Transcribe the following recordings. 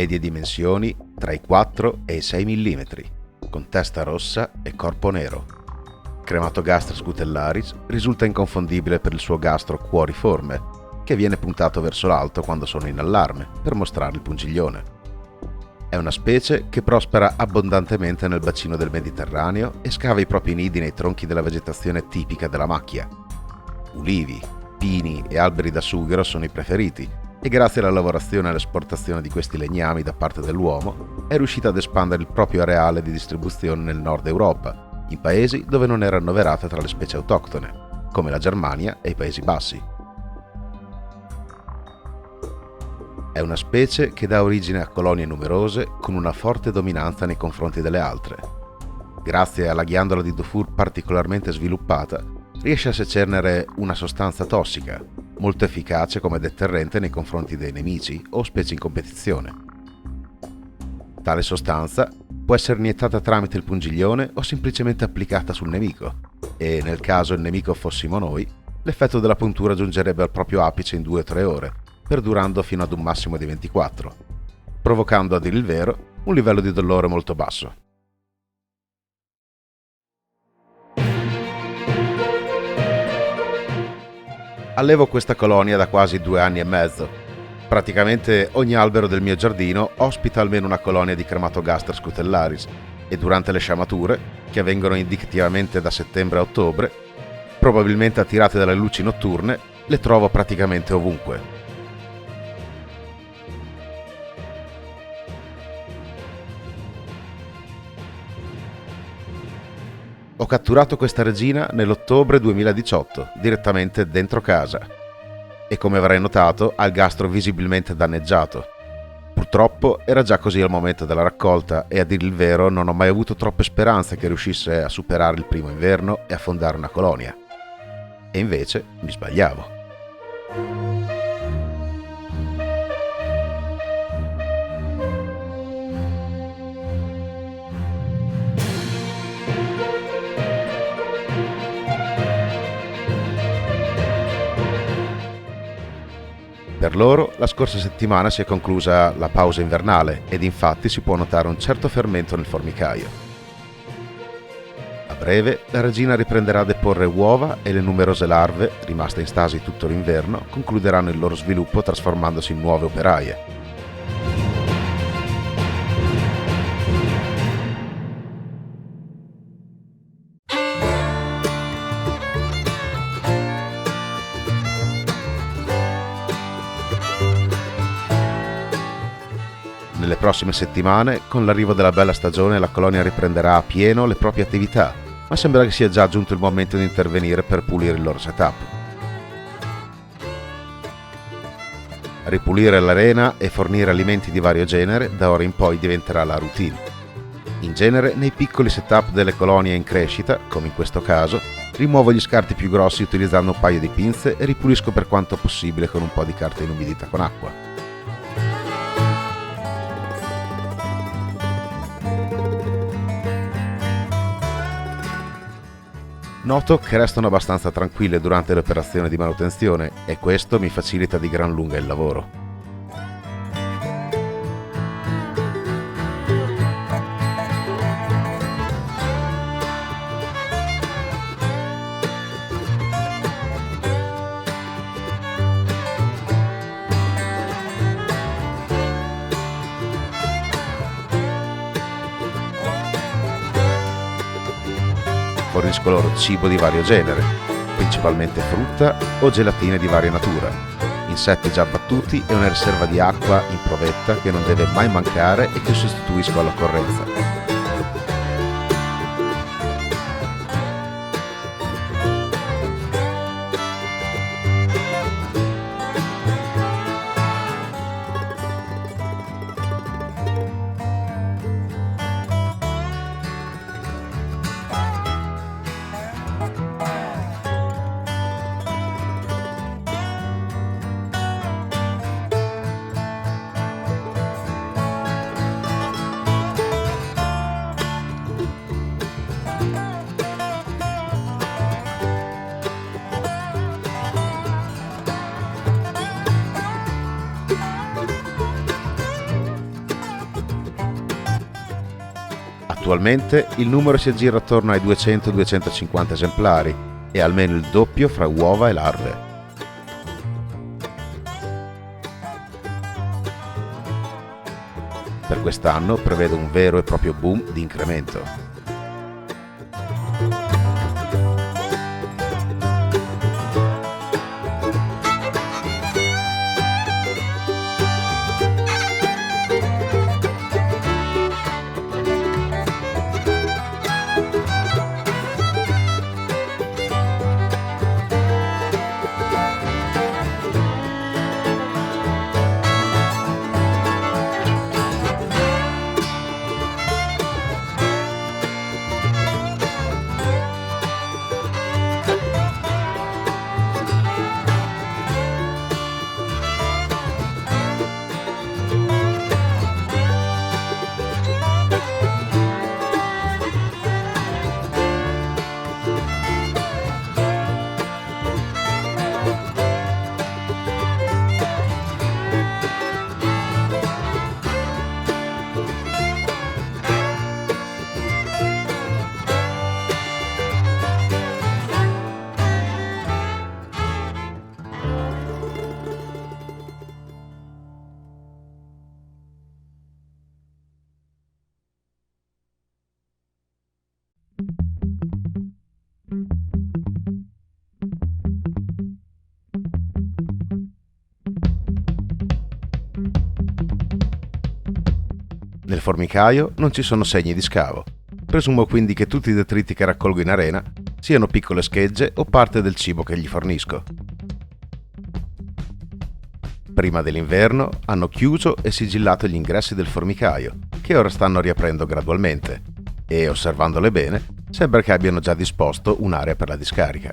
medie dimensioni tra i 4 e i 6 mm, con testa rossa e corpo nero. Crematogastra scutellaris risulta inconfondibile per il suo gastro cuoriforme, che viene puntato verso l'alto quando sono in allarme, per mostrare il pungiglione. È una specie che prospera abbondantemente nel bacino del Mediterraneo e scava i propri nidi nei tronchi della vegetazione tipica della macchia. Ulivi, pini e alberi da sughero sono i preferiti, e grazie alla lavorazione e all'esportazione di questi legnami da parte dell'uomo è riuscita ad espandere il proprio areale di distribuzione nel nord Europa, in paesi dove non era annoverata tra le specie autoctone, come la Germania e i Paesi Bassi. È una specie che dà origine a colonie numerose con una forte dominanza nei confronti delle altre. Grazie alla ghiandola di Dufour particolarmente sviluppata, riesce a secernere una sostanza tossica, molto efficace come deterrente nei confronti dei nemici o specie in competizione. Tale sostanza può essere iniettata tramite il pungiglione o semplicemente applicata sul nemico, e nel caso il nemico fossimo noi, l'effetto della puntura giungerebbe al proprio apice in 2 o 3 ore, perdurando fino ad un massimo di 24, provocando, a dire il vero, un livello di dolore molto basso. Allevo questa colonia da quasi 2 anni e mezzo. Praticamente ogni albero del mio giardino ospita almeno una colonia di Crematogastra scutellaris e durante le sciamature, che avvengono indicativamente da settembre a ottobre, probabilmente attirate dalle luci notturne, le trovo praticamente ovunque. Ho catturato questa regina nell'ottobre 2018, direttamente dentro casa. E come avrai notato, ha il gastro visibilmente danneggiato. Purtroppo era già così al momento della raccolta e, a dire il vero, non ho mai avuto troppe speranze che riuscisse a superare il primo inverno e a fondare una colonia. E invece mi sbagliavo. Per loro, la scorsa settimana si è conclusa la pausa invernale ed infatti si può notare un certo fermento nel formicaio. A breve, la regina riprenderà a deporre uova e le numerose larve, rimaste in stasi tutto l'inverno, concluderanno il loro sviluppo trasformandosi in nuove operaie. Nelle prossime settimane, con l'arrivo della bella stagione, la colonia riprenderà a pieno le proprie attività, ma sembra che sia già giunto il momento di intervenire per pulire il loro setup. Ripulire l'arena e fornire alimenti di vario genere da ora in poi diventerà la routine. In genere, nei piccoli setup delle colonie in crescita, come in questo caso, rimuovo gli scarti più grossi utilizzando un paio di pinze e ripulisco per quanto possibile con un po' di carta inumidita con acqua. Noto che restano abbastanza tranquille durante le operazioni di manutenzione e questo mi facilita di gran lunga il lavoro. Fornisco loro cibo di vario genere, principalmente frutta o gelatine di varia natura, insetti già abbattuti e una riserva di acqua in provetta che non deve mai mancare e che sostituisco all'occorrenza. Attualmente il numero si aggira attorno ai 200-250 esemplari e almeno il doppio fra uova e larve. Per quest'anno prevedo un vero e proprio boom di incremento. Nel formicaio non ci sono segni di scavo. Presumo quindi che tutti i detriti che raccolgo in arena siano piccole schegge o parte del cibo che gli fornisco. Prima dell'inverno hanno chiuso e sigillato gli ingressi del formicaio, che ora stanno riaprendo gradualmente, e osservandole bene, sembra che abbiano già disposto un'area per la discarica.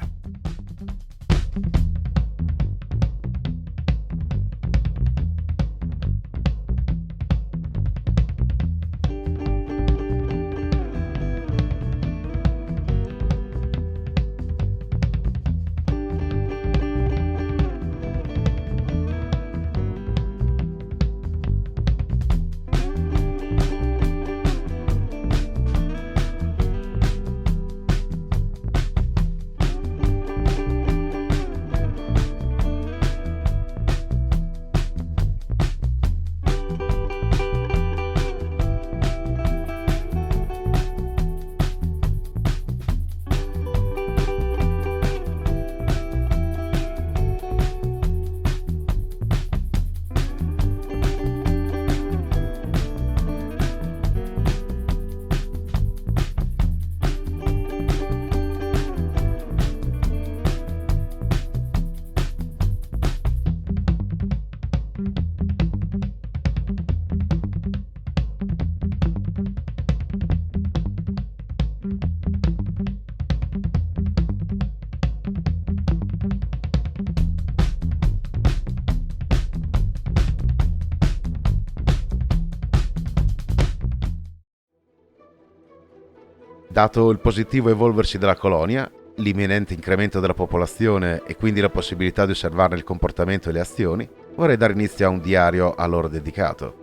Dato il positivo evolversi della colonia, l'imminente incremento della popolazione e quindi la possibilità di osservarne il comportamento e le azioni, vorrei dare inizio a un diario a loro dedicato.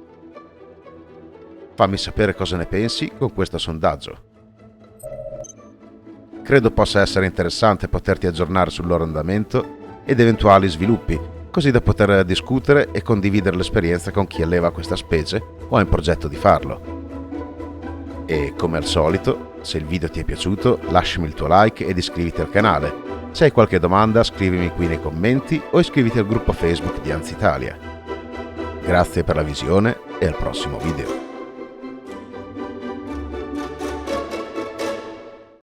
Fammi sapere cosa ne pensi con questo sondaggio. Credo possa essere interessante poterti aggiornare sul loro andamento ed eventuali sviluppi, così da poter discutere e condividere l'esperienza con chi alleva questa specie o ha in progetto di farlo. E come al solito, se il video ti è piaciuto, lasciami il tuo like ed iscriviti al canale. Se hai qualche domanda, scrivimi qui nei commenti o iscriviti al gruppo Facebook di Anzi Italia. Grazie per la visione e al prossimo video.